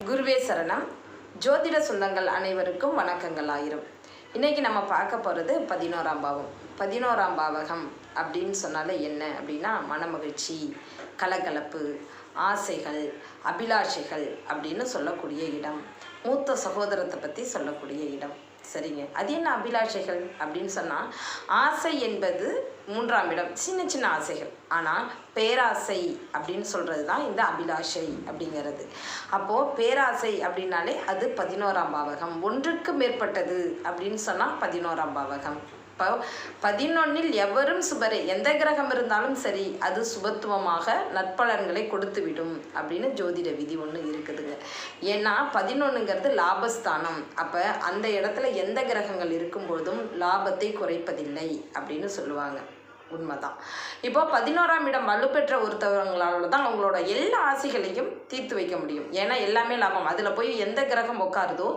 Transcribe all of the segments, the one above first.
குருவே சரணம். ஜோதிட சொந்தங்கள் அனைவருக்கும் வணக்கங்கள் ஆயிரம். இன்றைக்கி நம்ம பார்க்க போகிறது 11ஆம் பாவம். 11ஆம் பாவகம் அப்படின்னு சொன்னாலே என்ன அப்படின்னா, மனமகிழ்ச்சி, கலகலப்பு, ஆசைகள், அபிலாஷைகள் அப்படின்னு சொல்லக்கூடிய இடம். மூத்த சகோதரத்தை பற்றி சொல்லக்கூடிய இடம். சரிங்க, அது என்ன அபிலாஷைகள் அப்படின்னு சொன்னால், ஆசை என்பது 3ஆம் இடம், சின்ன சின்ன ஆசைகள். ஆனால் பேராசை அப்படின்னு சொல்கிறது தான் இந்த அபிலாஷை அப்படிங்கிறது. அப்போது பேராசை அப்படின்னாலே அது 11ஆம் பாவகம். ஒன்றுக்கு மேற்பட்டது அப்படின்னு சொன்னால் 11ஆம் பாவகம். இப்போ 11இல் எவரும் சுபரே, எந்த கிரகம் இருந்தாலும் சரி அது சுபத்துவமாக நற்பலன்களை கொடுத்துவிடும் அப்படின்னு ஜோதிட விதி ஒன்று இருக்குதுங்க. ஏன்னா 11ங்கிறது லாபஸ்தானம். அப்போ அந்த இடத்துல எந்த கிரகங்கள் இருக்கும்பொழுதும் லாபத்தை குறைப்பதில்லை அப்படின்னு சொல்லுவாங்க. உண்மைதான். இப்போ 11ஆம் இடம் வலுப்பெற்ற ஒருத்தவங்களால தான் அவங்களோட எல்லா ஆசைகளையும் தீர்த்து வைக்க முடியும். ஏன்னா எல்லாமே லாபம். அதில் போய் எந்த கிரகம் உட்காருதோ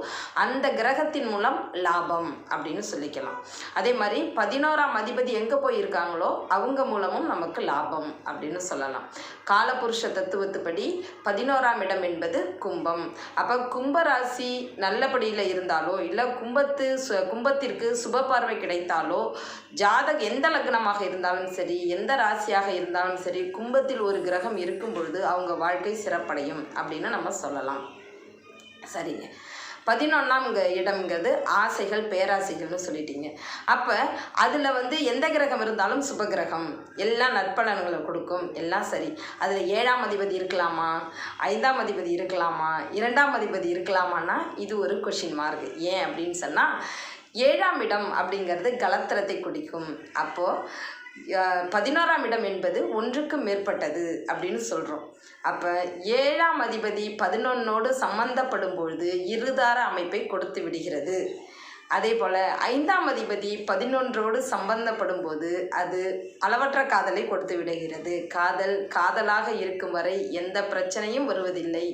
அந்த கிரகத்தின் மூலம் லாபம் அப்படின்னு சொல்லிக்கலாம். அதே மாதிரி 11ஆம் அதிபதி எங்கே போயிருக்காங்களோ அவங்க மூலமும் நமக்கு லாபம் அப்படின்னு சொல்லலாம். காலபுருஷ தத்துவத்துப்படி 11ஆம் இடம் என்பது கும்பம். அப்போ கும்பராசி நல்லபடியில் இருந்தாலோ இல்லை கும்பத்திற்கு சுப பார்வை கிடைத்தாலோ, ஜாதக எந்த லக்னமாக இருந்தாலும் சரி, எந்த ராசியாக இருந்தாலும் சரி, கும்பத்தில் ஒரு கிரகம் இருக்கும் பொழுது அவங்க வாழ்க்கை சிறப்படையும் அப்படின்னு நம்ம சொல்லலாம். சரிங்க, 11ஆம் இடம்ங்கிறது ஆசைகள், பேராசைகள்னு சொல்லிட்டீங்க. அப்போ அதில் எந்த கிரகம் இருந்தாலும் சுபகிரகம், எல்லாம் நற்பலன்களை கொடுக்கும், எல்லாம் சரி. அதில் 7ஆம் அதிபதி இருக்கலாமா, 5ஆம் அதிபதி இருக்கலாமா, 2ஆம் அதிபதி இருக்கலாமான்னா இது ஒரு கொஷின் மார்க். ஏன் அப்படின்னு சொன்னால், 7ஆம் இடம் அப்படிங்கிறது கலத்திரத்தை குறிக்கும். அப்போது 11ஆம் இடம் என்பது ஒன்றுக்கு மேற்பட்டது அப்படின்னு சொல்கிறோம். அப்போ 7ஆம் அதிபதி 11ஓடு சம்பந்தப்படும் பொழுது இருதார அமைப்பை கொடுத்து விடுகிறது. அதே போல் 5ஆம் அதிபதி 11ஓடு சம்பந்தப்படும் போது அது அளவற்ற காதலை கொடுத்து விடுகிறது. காதலாக இருக்கும் வரை எந்த பிரச்சனையும் வருவதில்லை.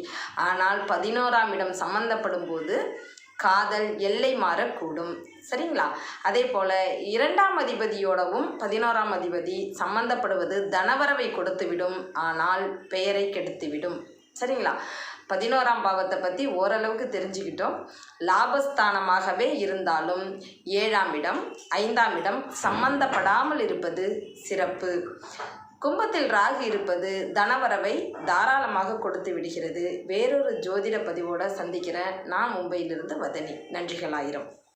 ஆனால் 11ஆம் இடம் சம்பந்தப்படும் போது காதல் எல்லை மாறக்கூடும். சரிங்களா? அதே போல் 2ஆம் அதிபதியோடவும் 11ஆம் அதிபதி சம்பந்தப்படுவது தனவரவை கொடுத்துவிடும், ஆனால் பெயரை கெடுத்துவிடும். சரிங்களா? 11ஆம் பாவத்தை பற்றி ஓரளவுக்கு தெரிஞ்சுக்கிட்டோம். லாபஸ்தானமாகவே இருந்தாலும் 7ஆம் இடம் 5ஆம் இடம் சம்பந்தப்படாமல் இருப்பது சிறப்பு. கும்பத்தில் ராகு இருப்பது தனவரவை தாராளமாக கொடுத்து விடுகிறது. வேறொரு ஜோதிட பதிவோடு சந்திக்கிறேன். நான் மும்பையிலிருந்து வதனி. நன்றிகள் ஆயிரம்.